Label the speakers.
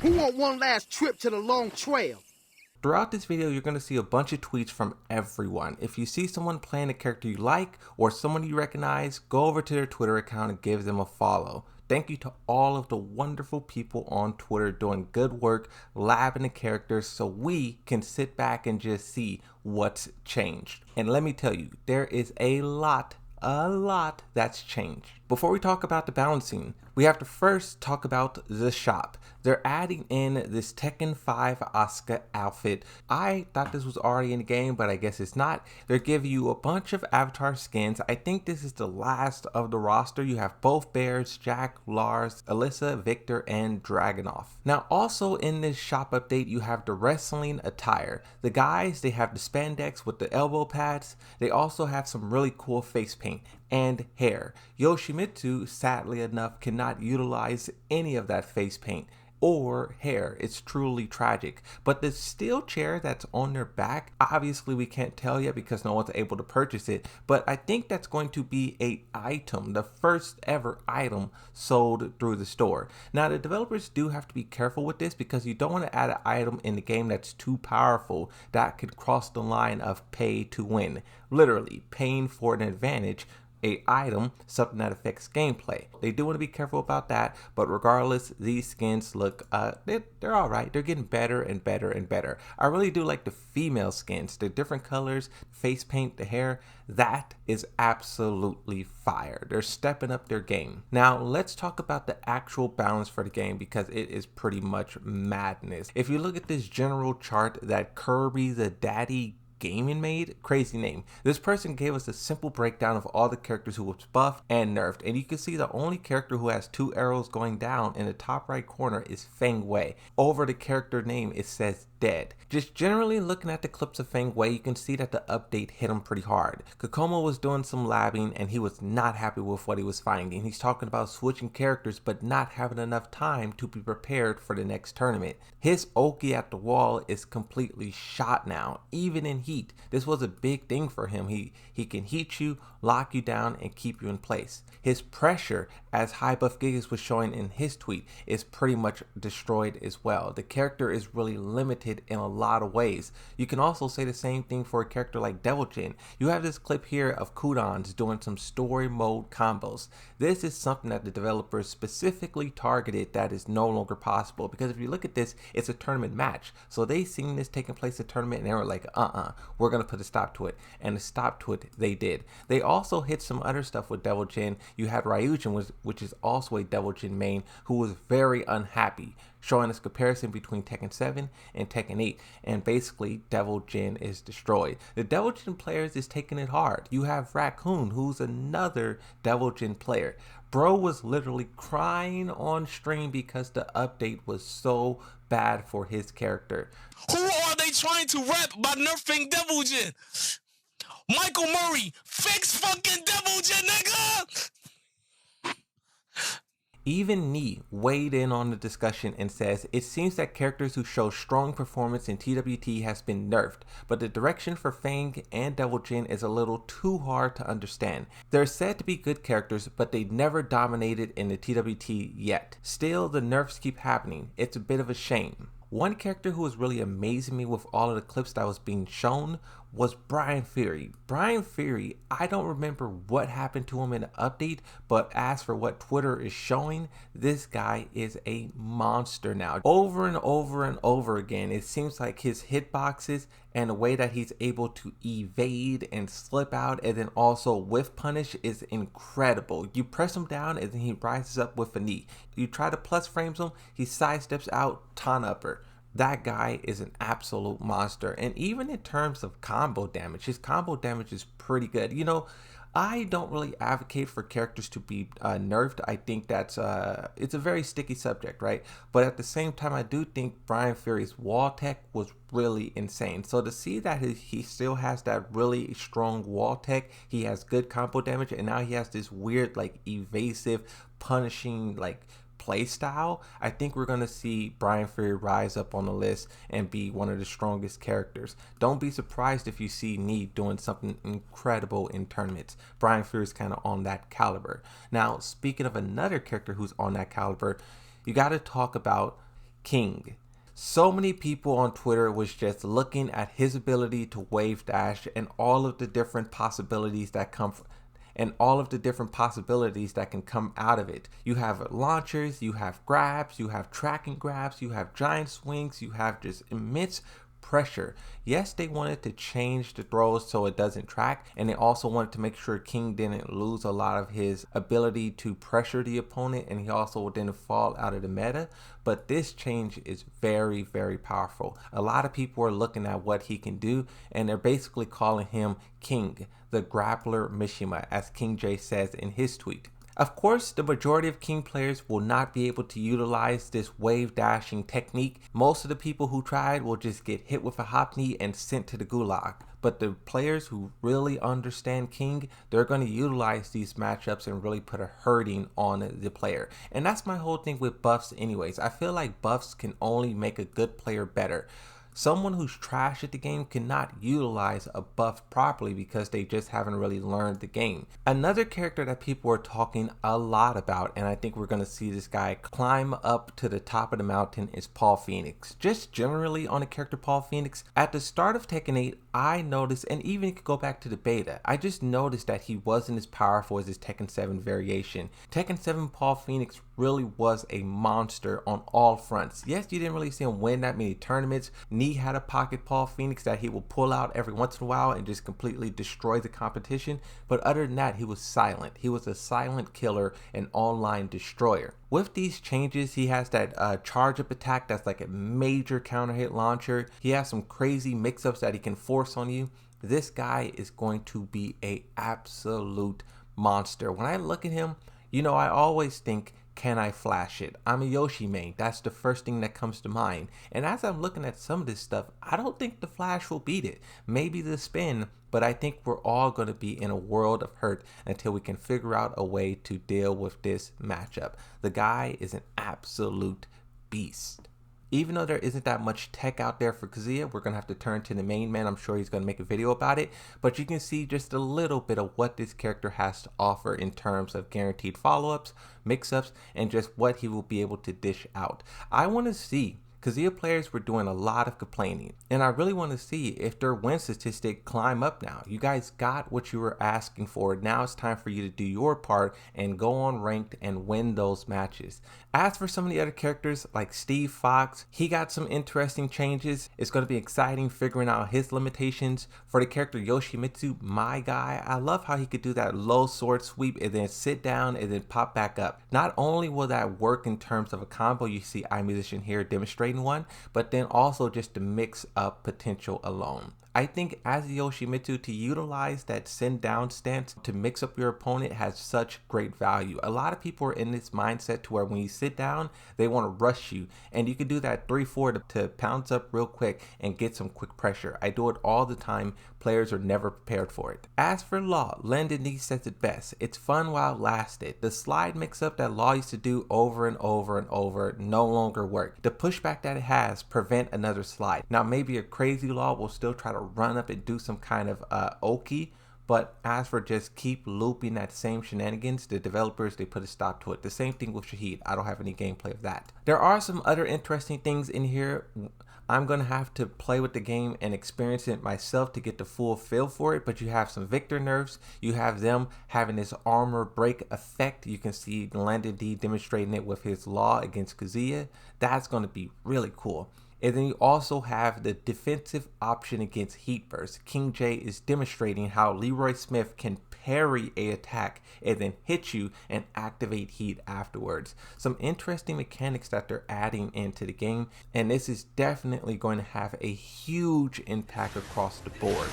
Speaker 1: Who want one last trip to the long trail?
Speaker 2: Throughout this video, you're going to see a bunch of tweets from everyone. If you see someone playing a character you like or someone you recognize, go over to their Twitter account and give them a follow. Thank you to all of the wonderful people on Twitter doing good work, labbing the characters so we can sit back and just see what's changed. And let me tell you, there is a lot that's changed. Before we talk about the balancing, we have to first talk about the shop. They're adding in this Tekken 5 Asuka outfit. I thought this was already in the game, but I guess it's not. They're giving you a bunch of avatar skins. I think this is the last of the roster. You have both Bears, Jack, Lars, Alyssa, Victor, and Dragunov. Now, also in this shop update, you have the wrestling attire. The guys, they have the spandex with the elbow pads. They also have some really cool face paint and hair. Yoshimitsu, sadly enough, cannot utilize any of that face paint or hair. It's truly tragic. But the steel chair that's on their back, obviously we can't tell yet because no one's able to purchase it, but I think that's going to be an item, the first ever item sold through the store. Now the developers do have to be careful with this because you don't want to add an item in the game that's too powerful that could cross the line of pay to win. Literally paying for an advantage, a item, something that affects gameplay. They do want to be careful about that, but regardless, these skins look, they're all right. They're getting better and better and better. I really do like the female skins, the different colors, face paint, the hair. That is absolutely fire. They're stepping up their game. Now, let's talk about the actual balance for the game because it is pretty much madness. If you look at this general chart that Kirby the Daddy Gaming made, crazy name. This person gave us a simple breakdown of all the characters who was buffed and nerfed, and you can see the only character who has 2 arrows going down in the top right corner is Feng Wei. Over the character name it says dead. Just generally looking at the clips of Feng Wei, you can see that the update hit him pretty hard. Kokomo was doing some labbing and he was not happy with what he was finding. He's talking about switching characters but not having enough time to be prepared for the next tournament. His Oki at the wall is completely shot now, even in heat. This was a big thing for him. He can heat you, lock you down, and keep you in place. His pressure, as High Buff Gigas was showing in his tweet, is pretty much destroyed as well. The character is really limited in a lot of ways. You can also say the same thing for a character like Devil Jin. You have this clip here of Kudons doing some story mode combos. This is something that the developers specifically targeted that is no longer possible, because if you look at this, it's a tournament match. So they seen this taking place at a tournament and they were like, we're gonna put a stop to it. And a stop to it they did. They also hit some other stuff with Devil Jin. You had Ryujin, which is also a Devil Jin main, who was very unhappy, showing this comparison between Tekken 7 and Tekken 8, and basically Devil Jin is destroyed. The Devil Jin players is taking it hard. You have Raccoon, who's another Devil Jin player. Bro was literally crying on stream because the update was so bad for his character.
Speaker 3: Who are they trying to rap by nerfing Devil Jin? Michael Murray, fix fucking Devil Jin, nigga!
Speaker 2: Even Nee weighed in on the discussion and says, it seems that characters who show strong performance in TWT has been nerfed, but the direction for Fang and Devil Jin is a little too hard to understand. They're said to be good characters, but they never dominated in the TWT yet. Still, the nerfs keep happening. It's a bit of a shame. One character who was really amazing me with all of the clips that was being shown was Brian Fury. Brian Fury, I don't remember what happened to him in the update, but as for what Twitter is showing, this guy is a monster now. Over and over and over again, it seems like his hitboxes and the way that he's able to evade and slip out and then also whiff punish is incredible. You press him down and then he rises up with a knee. You try to plus frames him, he sidesteps out, ton upper. That guy is an absolute monster. And even in terms of combo damage, his combo damage is pretty good. You know, I don't really advocate for characters to be nerfed. I think that's it's a very sticky subject, right? But at the same time, I do think Brian Fury's wall tech was really insane. So to see that he still has that really strong wall tech, he has good combo damage, and now he has this weird like evasive, punishing like play style, I think we're going to see Brian Fury rise up on the list and be one of the strongest characters. Don't be surprised if you see Nee doing something incredible in tournaments. Brian Fury is kind of on that caliber. Now, speaking of another character who's on that caliber, you got to talk about King. So many people on Twitter was just looking at his ability to wave dash and all of the different possibilities that come and all of the different possibilities that can come out of it. You have launchers, you have grabs, you have tracking grabs, you have giant swings, you have just immense pressure. Yes, they wanted to change the throws so it doesn't track, and they also wanted to make sure King didn't lose a lot of his ability to pressure the opponent, and he also didn't fall out of the meta. But this change is very, very powerful. A lot of people are looking at what he can do, and they're basically calling him King, the grappler Mishima, as King J says in his tweet. Of course, the majority of King players will not be able to utilize this wave dashing technique. Most of the people who tried will just get hit with a hop knee and sent to the gulag. But the players who really understand King, they're going to utilize these matchups and really put a hurting on the player. And that's my whole thing with buffs anyways. I feel like buffs can only make a good player better. Someone who's trash at the game cannot utilize a buff properly because they just haven't really learned the game. Another character that people are talking a lot about, and I think we're going to see this guy climb up to the top of the mountain, is Paul Phoenix. Just generally on the character Paul Phoenix, at the start of Tekken 8, I noticed, and even if you could go back to the beta, I just noticed that he wasn't as powerful as his Tekken 7 variation. Tekken 7 Paul Phoenix really was a monster on all fronts. Yes, you didn't really see him win that many tournaments. He had a pocket Paul Phoenix that he will pull out every once in a while and just completely destroy the competition. But other than that, he was silent. He was a silent killer, an online destroyer. With these changes, he has that charge up attack that's like a major counter hit launcher. He has some crazy mix-ups that he can force on you. This guy is going to be a absolute monster. When I look at him, you know, I always think, can I flash it? I'm a Yoshi main. That's the first thing that comes to mind. And as I'm looking at some of this stuff, I don't think the flash will beat it. Maybe the spin, but I think we're all going to be in a world of hurt until we can figure out a way to deal with this matchup. The guy is an absolute beast. Even though there isn't that much tech out there for Kazuya, we're going to have to turn to the main man. I'm sure he's going to make a video about it. But you can see just a little bit of what this character has to offer in terms of guaranteed follow-ups, mix-ups, and just what he will be able to dish out. I want to see, Kazuya players were doing a lot of complaining, and I really want to see if their win statistic climb up now. You guys got what you were asking for. Now it's time for you to do your part and go on ranked and win those matches. As for some of the other characters like Steve Fox, he got some interesting changes. It's going to be exciting figuring out his limitations. For the character Yoshimitsu, my guy, I love how he could do that low sword sweep and then sit down and then pop back up. Not only will that work in terms of a combo, you see iMusician here demonstrating one, but then also just the mix up potential alone. I think as Yoshimitsu, to utilize that send down stance to mix up your opponent has such great value. A lot of people are in this mindset to where when you sit down, they want to rush you, and you can do that 3-4 to pounce up real quick and get some quick pressure. I do it all the time. Players are never prepared for it. As for Law, Landon D says it best. It's fun while it lasted. The slide mix up that Law used to do over and over and over no longer work. The pushback that it has prevent another slide. Now maybe a crazy Law will still try to run up and do some kind of oki, but as for just keep looping that same shenanigans, the developers, they put a stop to it. The same thing with Shahid. I don't have any gameplay of that. There are some other interesting things in here. I'm going to have to play with the game and experience it myself to get the full feel for it, but you have some Victor nerfs. You have them having this armor break effect. You can see Landon D demonstrating it with his Law against Kazuya. That's going to be really cool. And then you also have the defensive option against Heat Burst. King J is demonstrating how Leroy Smith can parry a attack and then hit you and activate heat afterwards. Some interesting mechanics that they're adding into the game, and this is definitely going to have a huge impact across the board.